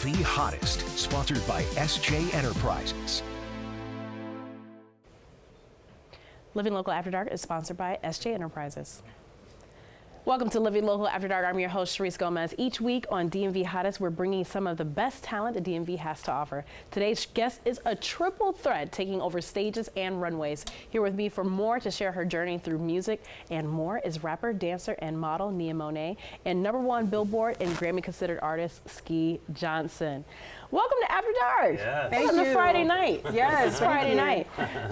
DMV Hottest, sponsored by SJ Enterprises. Living Local After Dark is sponsored by SJ Enterprises. Welcome to Living Local After Dark. I'm your host, Sharice Gomez. Each week on DMV Hottest, we're bringing some of the best talent the DMV has to offer. Today's guest is a triple threat, taking over stages and runways. Here with me for more to share her journey through music and more is rapper, dancer, and model Nia Monaé, and #1 Billboard and Grammy-considered artist Ski Johnson. Welcome to After Dark. Yes. Welcome to Friday night. Yes, Friday night.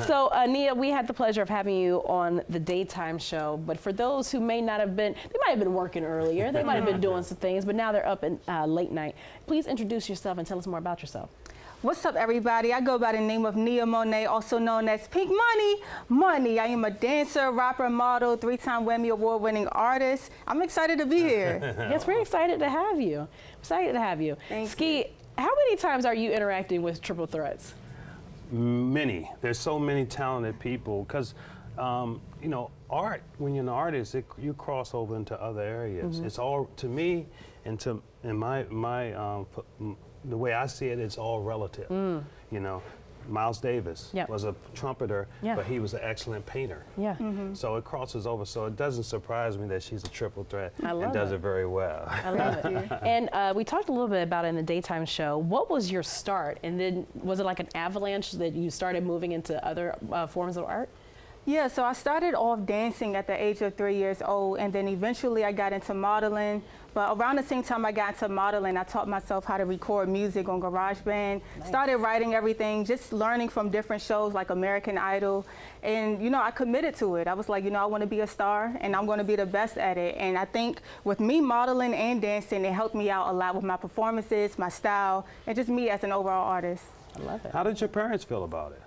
So, Nia, we had the pleasure of having you on the daytime show, but for those who may not have been, they might have been working earlier, they might have been doing some things, but now they're up in late night. Please introduce yourself and tell us more about yourself. What's up, everybody? I go by the name of Nia Monaé, also known as Pink Money. I am a dancer, rapper, model, 3-time Grammy Award-winning artist. I'm excited to be here. Yes, we're excited to have you. Excited to have you. Thank you. How many times are you interacting with Triple Threats? Many. There's so many talented people because, you know, art, when you're an artist, you cross over into other areas. Mm-hmm. It's all, to me, and the way I see it, it's all relative. You know, Miles Davis was a trumpeter, but he was an excellent painter. So it crosses over. So it doesn't surprise me that she's a triple threat and does it very well. I love it. And we talked a little bit about it in the daytime show. What was your start? And then was it like an avalanche that you started moving into other forms of art? Yeah, so I started off dancing at the age of 3 years old, and then eventually I got into modeling. But around the same time I got into modeling, I taught myself how to record music on GarageBand. Started writing everything, just learning from different shows like American Idol. And, you know, I committed to it. I was like, you know, I want to be a star, and I'm going to be the best at it. And I think with me modeling and dancing, it helped me out a lot with my performances, my style, and just me as an overall artist. I love it. How did your parents feel about it?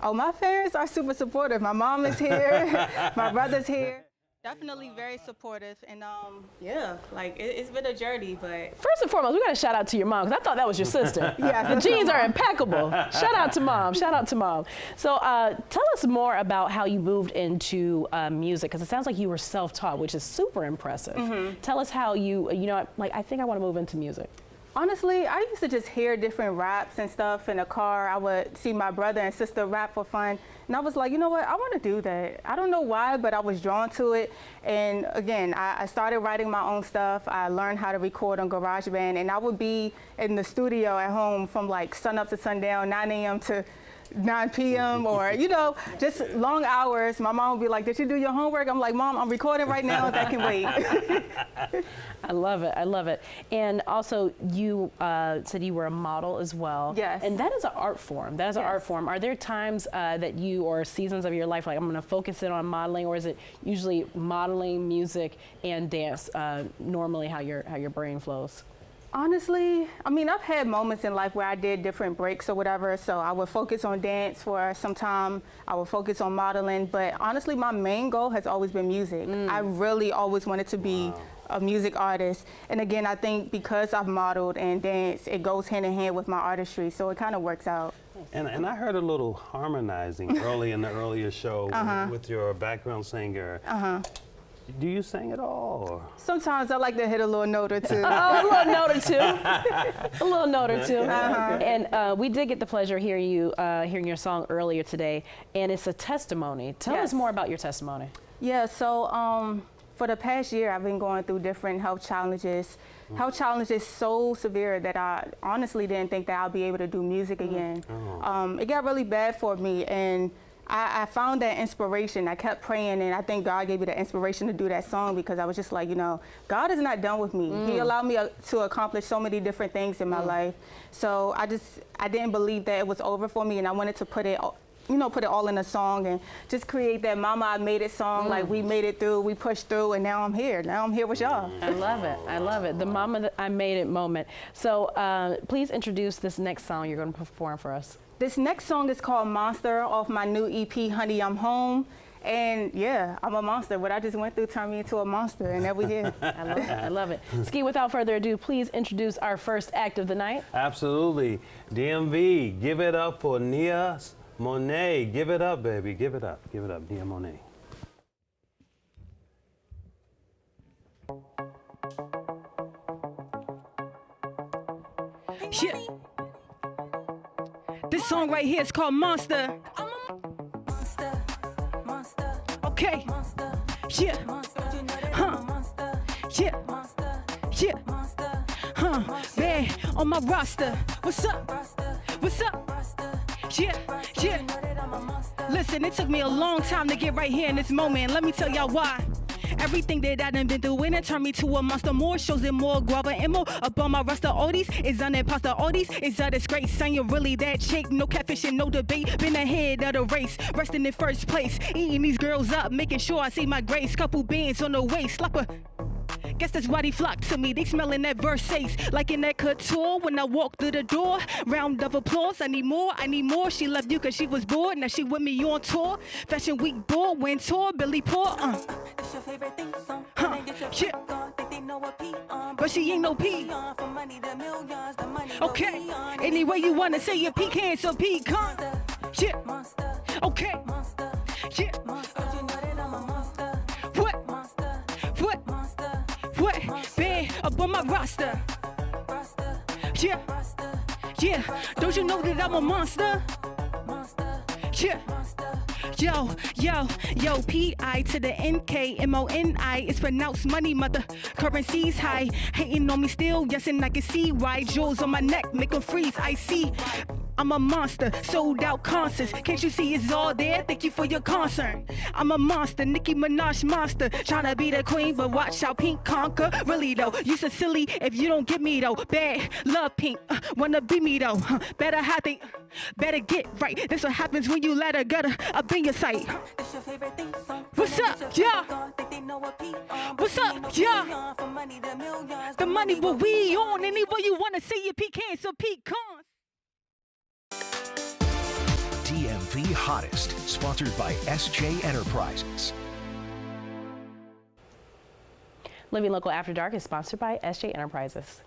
Oh, my parents are super supportive. My mom is here, my brother's here. Definitely very supportive, and yeah, like it's been a journey, but. First and foremost, we got to shout out to your mom, because I thought that was your sister. Yeah, the genes are impeccable. Shout out to mom, shout out to mom. So tell us more about how you moved into music, because it sounds like you were self-taught, which is super impressive. Tell us how you know, like, I think I want to move into music. Honestly, I used to just hear different raps and stuff in the car. I would see my brother and sister rap for fun. And I was like, you know what, I want to do that. I don't know why, but I was drawn to it. And again, I started writing my own stuff. I learned how to record on GarageBand. And I would be in the studio at home from like sun up to sundown, 9 a.m. to 9 p.m. or, you know, just long hours. My mom would be like, did you do your homework? I'm like, Mom, I'm recording right now. That can wait. I love it. I love it. And also, you said you were a model as well. Yes. And that is an art form. That is an art form. Are there times that you, or seasons of your life, like I'm going to focus in on modeling, or is it usually modeling, music, and dance, normally how your brain flows? Honestly, I mean, I've had moments in life where I did different breaks or whatever, so I would focus on dance for some time, I would focus on modeling, but honestly, my main goal has always been music. I really always wanted to be a music artist, and again, I think because I've modeled and danced, it goes hand in hand with my artistry, so it kind of works out. And I heard a little harmonizing early in the earlier show with your background singer. Do you sing at all? Or? Sometimes I like to hit a little note or two. Oh, a little note or two. A little note or two. And we did get the pleasure of hearing your song earlier today, and it's a testimony. Tell us more about your testimony. Yeah, so for the past year, I've been going through different health challenges. Health challenges so severe that I honestly didn't think that I'll be able to do music again. It got really bad for me, and I found that inspiration. I kept praying, and I think God gave me the inspiration to do that song, because I was just like, you know, God is not done with me. He allowed me to accomplish so many different things in my life. So I didn't believe that it was over for me, and I wanted to put it all in a song and just create that Mama I Made It song. Like, we made it through, we pushed through, and now I'm here. Now I'm here with y'all. I love it. I love it. The Mama That I Made It moment. So please introduce this next song you're going to perform for us. This next song is called Monster, off my new EP, Honey, I'm Home. And yeah, I'm a monster. What I just went through turned me into a monster, and there we here. I love it. I love it. Ski, without further ado, please introduce our first act of the night. Absolutely. DMV, give it up for Nia Monaé. Give it up, baby. Give it up. Give it up, Nia Monaé. Yeah. This song right here is called Monster. Okay. Yeah. Yeah. Yeah. Man, on my roster. What's up? What's up? Yeah. Yeah. Listen, it took me a long time to get right here in this moment. Let me tell y'all why. Everything that I done been through and it turned me to a monster. More shows and more guava and more up on my roster. All these is an imposter. All these is a disgrace. Saying you're really that chick. No catfish and no debate. Been ahead of the race. Resting in first place. Eating these girls up. Making sure I see my grace. Couple bands on the waist. Slapper. Guess that's why they flock to me. They smelling that Versace like in that couture. When I walk through the door, round of applause. I need more, I need more. She left you cause she was bored. Now she with me on tour. Fashion week board, win tour, Billy Paul. It's your favorite thing song. Yeah. Think they know what P but she ain't no P. For money, the millions, the money. Okay. Any way you wanna say your pecans or pecan. Yeah. Okay. Yeah. You know that I'm a monster. What? Monster. What? Monster. What? Been up on my roster. Yeah. Yeah. Don't you know that I'm a monster? Yeah. Yo, yo, yo, P-I to the N-K-M-O-N-I. It's pronounced money, mother. Currency's high. Hating on me still, yes, and I can see why. Jewels on my neck make them freeze. I see. I'm a monster, sold out concerts. Can't you see it's all there? Thank you for your concern. I'm a monster, Nicki Minaj monster. Tryna be the queen, but watch how Pink conquer. Really though, you so silly if you don't get me though. Bad, love Pink, wanna be me though. Better have they, better get right. This what happens when you let a gutter up in your sight. What's up, yeah? What's up, yeah? The money what we on. Anywhere you wanna see your pecans or pecans. DMV Hottest, sponsored by SJ Enterprises. Living Local After Dark is sponsored by SJ Enterprises.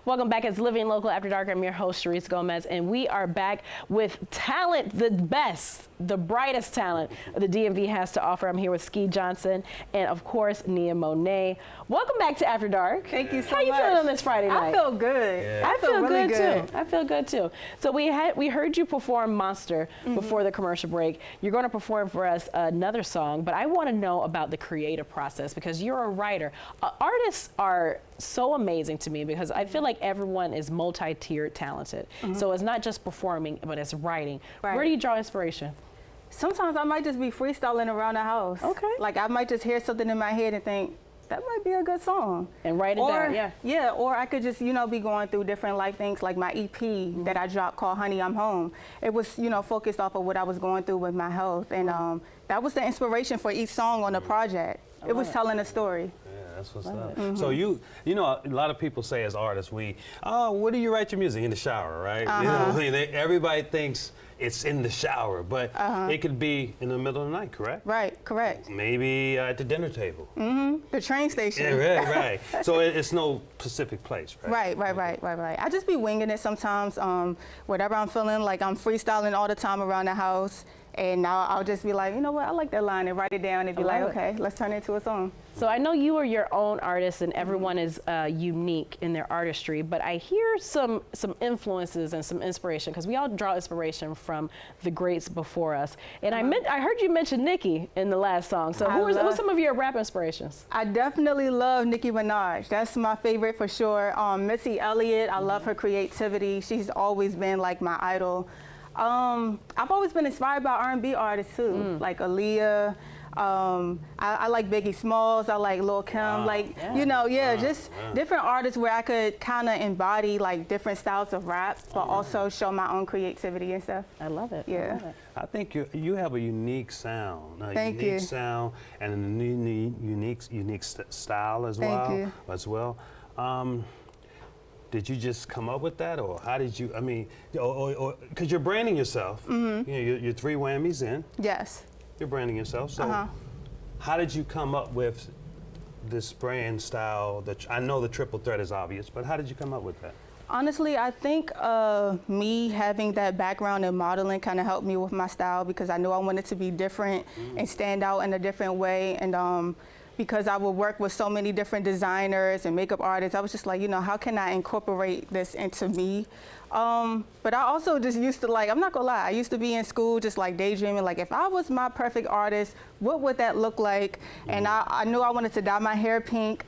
Welcome back. It's Living Local After Dark. I'm your host, Sharice Gomez, and we are back with talent, the best, the brightest talent the DMV has to offer. I'm here with Ski Johnson and, of course, Nia Monaé. Welcome back to After Dark. Thank you so much. How you feeling on this Friday night? I feel good. Yeah. I feel really good too. I feel good too. So we heard you perform Monster before the commercial break. You're going to perform for us another song, but I want to know about the creative process because you're a writer. Artists are so amazing to me because I feel like everyone is multi-tiered talented. So it's not just performing, but it's writing. Right. Where do you draw inspiration? Sometimes I might just be freestyling around the house. Okay. Like I might just hear something in my head and think, that might be a good song. And write it down, yeah. Yeah, or I could just, be going through different life things like my EP that I dropped called Honey, I'm Home. It was, focused off of what I was going through with my health. And that was the inspiration for each song on the project. It was telling a story. That's what's up. So a lot of people say as artists, where do you write your music? In the shower, right? Everybody thinks it's in the shower, but it could be in the middle of the night, correct? Right, correct. Maybe at the dinner table. The train station. Yeah, right. So it's no specific place, right? Right. I just be winging it sometimes. Whatever I'm feeling, like I'm freestyling all the time around the house. And now I'll just be like, you know what, I like that line, and write it down and be like, okay, let's turn it into a song. So I know you are your own artist and everyone is unique in their artistry, but I hear some influences and some inspiration because we all draw inspiration from the greats before us. And I heard you mention Nicki in the last song. So what's some of your rap inspirations? I definitely love Nicki Minaj. That's my favorite for sure. Missy Elliott, I love her creativity. She's always been like my idol. I've always been inspired by R&B artists too, like Aaliyah. I like Biggie Smalls. I like Lil Kim. Just different artists where I could kind of embody like different styles of rap, but also show my own creativity and stuff. I love it. Yeah. I love it. I think you have a unique sound. Thank you. Sound and a unique style as well. Did you just come up with that, or how did you? I mean, because you're branding yourself. You're three whammies in. Yes. You're branding yourself. So, how did you come up with this brand style? I know the triple threat is obvious, but how did you come up with that? Honestly, I think me having that background in modeling kind of helped me with my style because I knew I wanted to be different and stand out in a different way. And because I would work with so many different designers and makeup artists. I was just like, you know, how can I incorporate this into me? But I also just used to, like, I'm not gonna lie, I used to be in school just like daydreaming, like if I was my perfect artist, what would that look like? And I knew I wanted to dye my hair pink.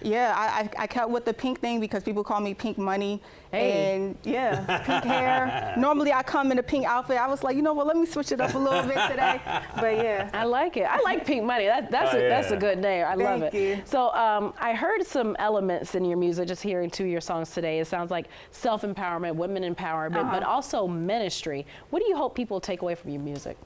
Yeah, I kept with the pink thing because people call me Pink Money. Hey. And yeah, pink hair. Normally I come in a pink outfit. I was like, you know what, let me switch it up a little bit today. But yeah. I like it. I like Pink Money. That's a good name. I love it. Thank you. So I heard some elements in your music, just hearing 2 of your songs today. It sounds like self-empowerment, women empowerment, but also ministry. What do you hope people take away from your music?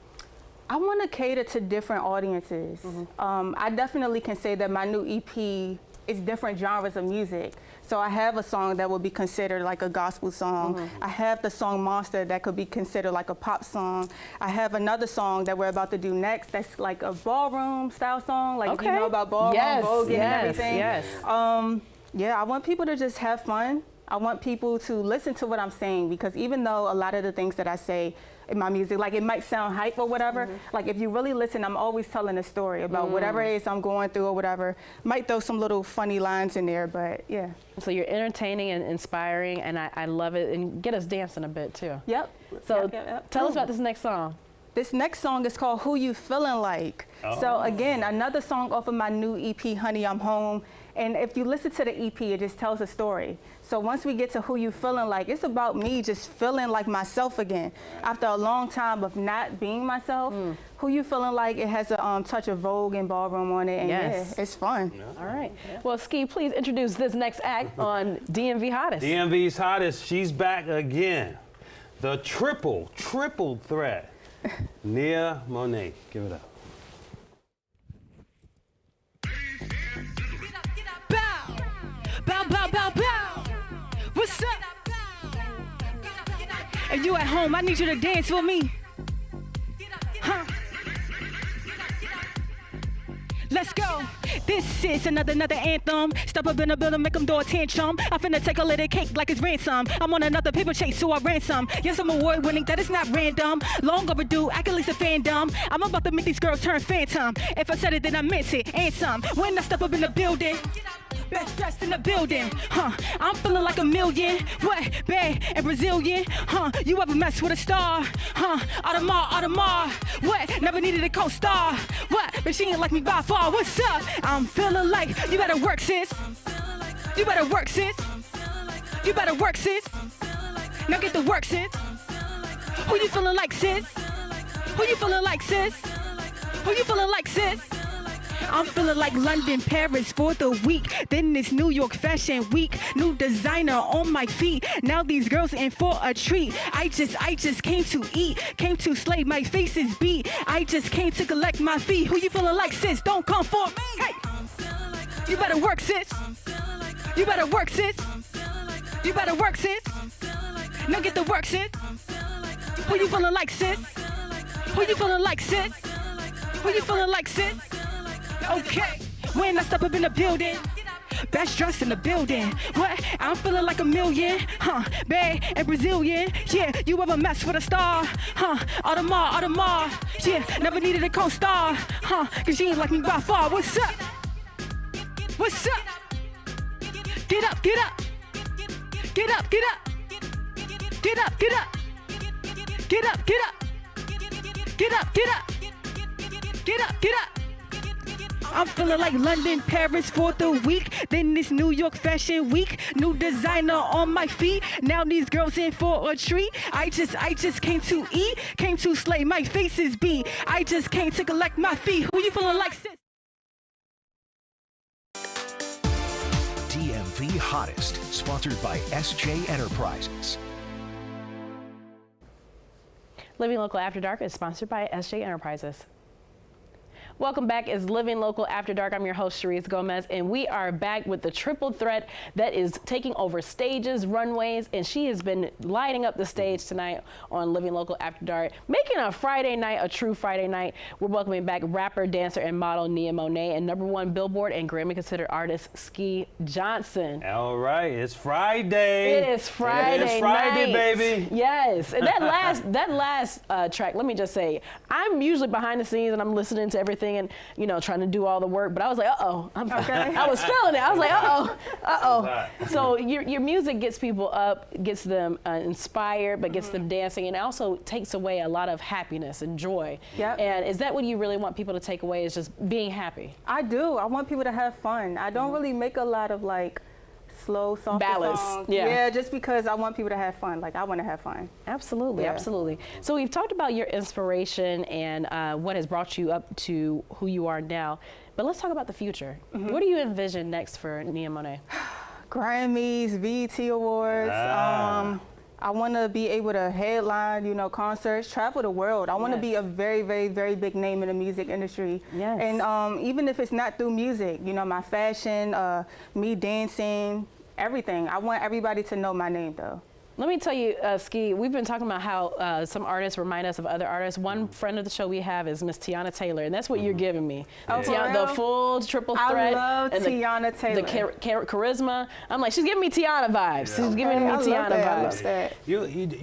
I want to cater to different audiences. I definitely can say that my new EP is different genres of music. So I have a song that would be considered like a gospel song. I have the song Monster that could be considered like a pop song. I have another song that we're about to do next that's like a ballroom style song, like you know about ballroom, voguing and everything. Yeah, I want people to just have fun. I want people to listen to what I'm saying, because even though a lot of the things that I say in my music, like it might sound hype or whatever, like if you really listen, I'm always telling a story about whatever it is I'm going through or whatever. Might throw some little funny lines in there, but yeah. So you're entertaining and inspiring, and I love it, and get us dancing a bit too. Yep. So tell us about this next song. This next song is called Who You Feeling Like. So again, another song off of my new EP, Honey, I'm Home. And if you listen to the EP, it just tells a story. So once we get to Who You Feeling Like, it's about me just feeling like myself again. After a long time of not being myself, Who You Feeling Like, it has a touch of Vogue and ballroom on it, and yeah, it's fun. All right. Well, Ski, please introduce this next act on DMV Hottest. DMV's Hottest, she's back again. The triple threat. Nia Monaé, give it up. Bow, bow, bow, bow. What's up? If you at home, I need you to dance for me. Huh? Let's go. This is another anthem. Step up in the building, make them do a tantrum. I finna take a little cake like it's ransom. I'm on another paper chase, so I ransom. Yes, I'm award winning, that is not random. Long overdue, accolades of fandom. I'm about to make these girls turn phantom. If I said it, then I meant it, and some. When I step up in the building, best dressed in the building, I'm feeling like a million. What? Bad and Brazilian, You ever mess with a star, Audemars, What? Never needed a co-star, what? But she ain't like me by far. What's up? I'm feeling like you better work, sis. You better work, sis. You better work, sis. Now get the work, sis. Who you feeling like, sis? Who you feeling like, sis? Who you feeling like, sis? I'm feeling like London, Paris for the week. Then it's New York Fashion Week. New designer on my feet. Now these girls in for a treat. I just came to eat. Came to slay, my face is beat. I just came to collect my fee. Who you feeling like, sis? Don't come for me. Hey! You better work, sis. You better work, sis. You better work, sis. Now get the work, sis. Who you feeling like, sis? Who you feeling like, sis? Who you feeling like, sis? Okay, when I step up in the building, best dressed in the building. What? I'm feeling like a million, bad and Brazilian. Yeah, you ever mess with a star, Audemars, yeah, never needed a co-star, cause she ain't like me by far. What's up? What's up? Get up, get up. Get up, get up. Get up, get up. Get up, get up. Get up, get up. Get up, get up. I'm feeling like London, Paris for the week. Then this New York Fashion Week. New designer on my feet. Now these girls in for a treat. I just came to eat. Came to slay, my face is beat. I just came to collect my fee. Who you feeling like, sis? DMV Hottest, sponsored by SJ Enterprises. Living Local After Dark is sponsored by SJ Enterprises. Welcome back. It's Living Local After Dark. I'm your host, Sharice Gomez, and we are back with the triple threat that is taking over stages, runways, and she has been lighting up the stage tonight on Living Local After Dark, making a Friday night a true Friday night. We're welcoming back rapper, dancer, and model Nia Monaé and #1 Billboard and Grammy-considered artist Ski Johnson. All right, it's Friday. It is Friday It is Friday, night. baby. Yes, and that last track, let me just say, I'm usually behind the scenes and I'm listening to everything everything and, trying to do all the work. But I was like, I was feeling it. I was like, So your music gets people up, gets them inspired, but gets them dancing, and also takes away a lot of happiness and joy. Yep. And is that what you really want people to take away, is just being happy? I do. I want people to have fun. I don't really make a lot of slow, soft songs. Yeah, just because I want people to have fun. I want to have fun. Absolutely, absolutely. So we've talked about your inspiration and what has brought you up to who you are now. But let's talk about the future. What do you envision next for Nia Monaé? Grammys, BET Awards. I want to be able to headline, concerts, travel the world. I want to be a very, very, very big name in the music industry. Yes. And even if it's not through music, my fashion, me dancing, everything. I want everybody to know my name, though. Let me tell you, Ski, we've been talking about how some artists remind us of other artists. One friend of the show we have is Miss Teyana Taylor, and that's what you're giving me. Oh, the full triple threat. I love Teyana Taylor. The charisma. I'm like, she's giving me Teyana vibes. She's giving me Teyana vibes. I love that.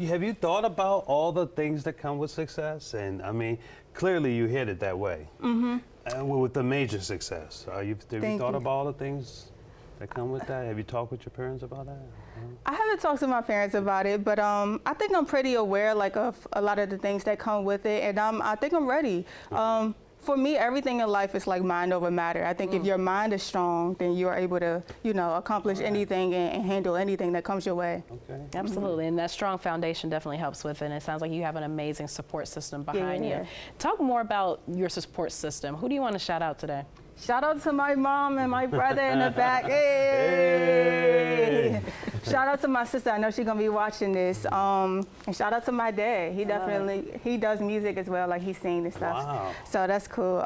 Have you thought about all the things that come with success? And I mean, clearly you hit it that way. With the major success. Have you thought about all the things that come with that? Have you talked with your parents about that? I haven't talked to my parents about it, but I think I'm pretty aware of a lot of the things that come with it, and I think I'm ready. For me, everything in life is mind over matter. I think if your mind is strong, then you're able to, accomplish anything and handle anything that comes your way. Okay. Absolutely, and that strong foundation definitely helps with it, and it sounds like you have an amazing support system behind you. Talk more about your support system. Who do you want to shout out today? Shout out to my mom and my brother in the back. Hey! Shout out to my sister. I know she's gonna be watching this. And shout out to my dad. He does music as well, he sings and stuff. Wow. So that's cool.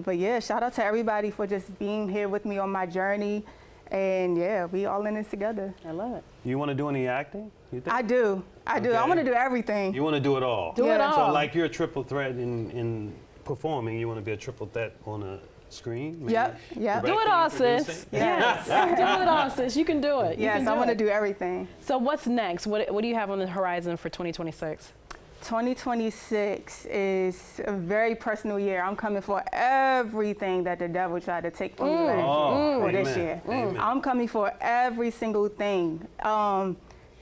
But yeah, shout out to everybody for just being here with me on my journey. And yeah, we all in this together. I love it. You want to do any acting? You think? I do. Okay. I want to do everything. You want to do it all? Do it all. So you're a triple threat in performing, you want to be a triple threat on a screen? Yep. Do it all, sis. Yes. Do it all, sis. You can do it. Yes, I want to do everything. So what's next? What do you have on the horizon for 2026? 2026 is a very personal year. I'm coming for everything that the devil tried to take from me this year. I'm coming for every single thing.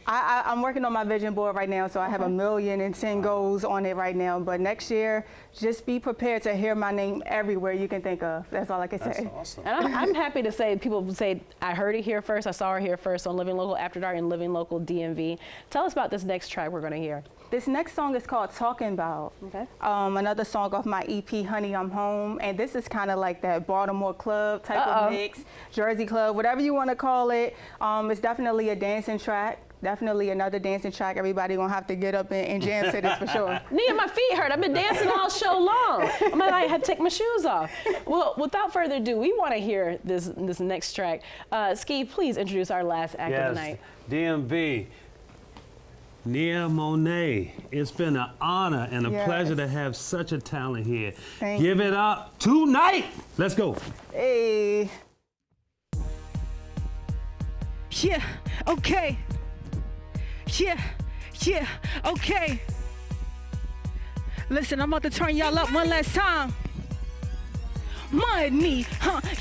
I'm working on my vision board right now, so I have 1,010 goals on it right now. But next year, just be prepared to hear my name everywhere you can think of. That's all I can say. That's awesome. And I'm happy to say, people say, I heard it here first, I saw her here first on Living Local After Dark and Living Local DMV. Tell us about this next track we're going to hear. This next song is called Talking About. Okay. Another song off my EP, Honey, I'm Home. And this is kind of like that Baltimore club type of mix, Jersey club, whatever you want to call it. It's definitely a dancing track. Definitely another dancing track. Everybody gonna have to get up and jam to this for sure. Nia, my feet hurt. I've been dancing all show long. I had to take my shoes off. Well, without further ado, we want to hear this next track. Ski, please introduce our last act of the night. DMV. Nia Monaé, it's been an honor and a pleasure to have such a talent here. Give it up tonight. Let's go. Hey. Yeah, okay. Yeah, okay. Listen, I'm about to turn y'all up one last time. Money,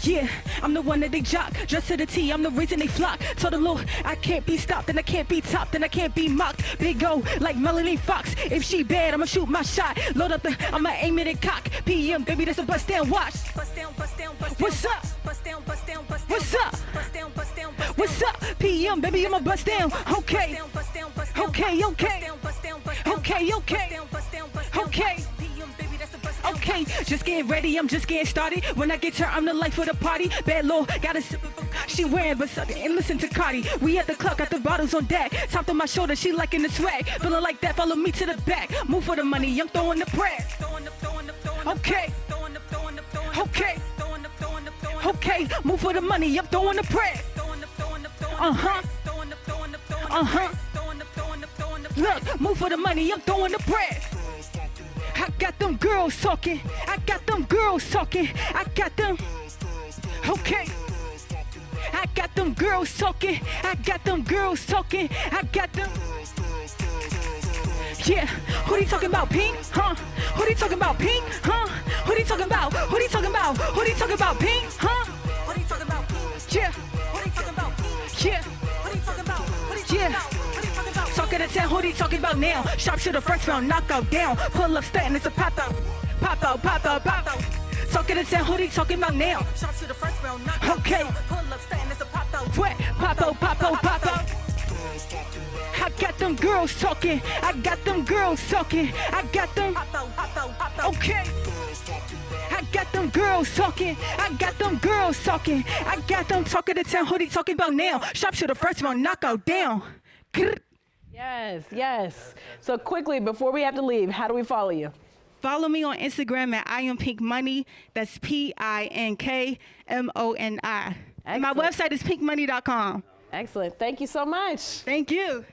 yeah, I'm the one that they jock, dressed to the T, I'm the reason they flock. Told them, look, I can't be stopped, and I can't be topped, and I can't be mocked. Big O, like Melanie Fox, if she bad, I'ma shoot my shot. Load up I'ma aim it and cock. PM, baby, that's a bust down watch. What's up? What's up? What's up? PM, baby, I'ma bust down. Okay. Okay, just getting ready, I'm just getting started. When I get her, I'm the life of the party. Bad Lord, got a sip of she wearing Versace and listen to Cardi. We at the club, got the bottles on deck. Top on my shoulder, she liking the swag. Feeling like that, follow me to the back. Move for the money, I'm throwing the press. Okay. Move for the money, I'm throwing the press. Look, move for the money, I'm throwing the press. I got them girls talking. I got them. Okay. I got them girls talking. Yeah, who they talking about, Pink? Huh? Who they talking about, Pink? Huh? Who they talking about? Who they talking about? Who they talking about, Pink? Huh? What are you talking about, Pink? Yeah, What are you talking about, Pink? yeah, What are you talking about? What are you talking yeah. about? What are you talking about? Talking to 10, who they talking about now? Sharpshooter first round, knockout down. Pull up, stand, it's a pop out. Pop out, pop out, pop out. Talking to 10, who they talking about now? Shots to the first round, knock out. Okay. Pull up, stand, it's a pop out. What? Pop out, pop out, pop out. I got them girls talking. I got them girls talking. I got them. Pop out, pop out, pop out. Okay. I got them girls talking. I got them girls talking. I got them talking to 10. Who they talking about now? Sharpshooter first round, knockout down. Yes, yes. So quickly, before we have to leave, how do we follow you? Follow me on Instagram at I am Pink Money. That's PINKMONI. My Excellent. website is pinkmoney.com. Excellent. Thank you so much. Thank you.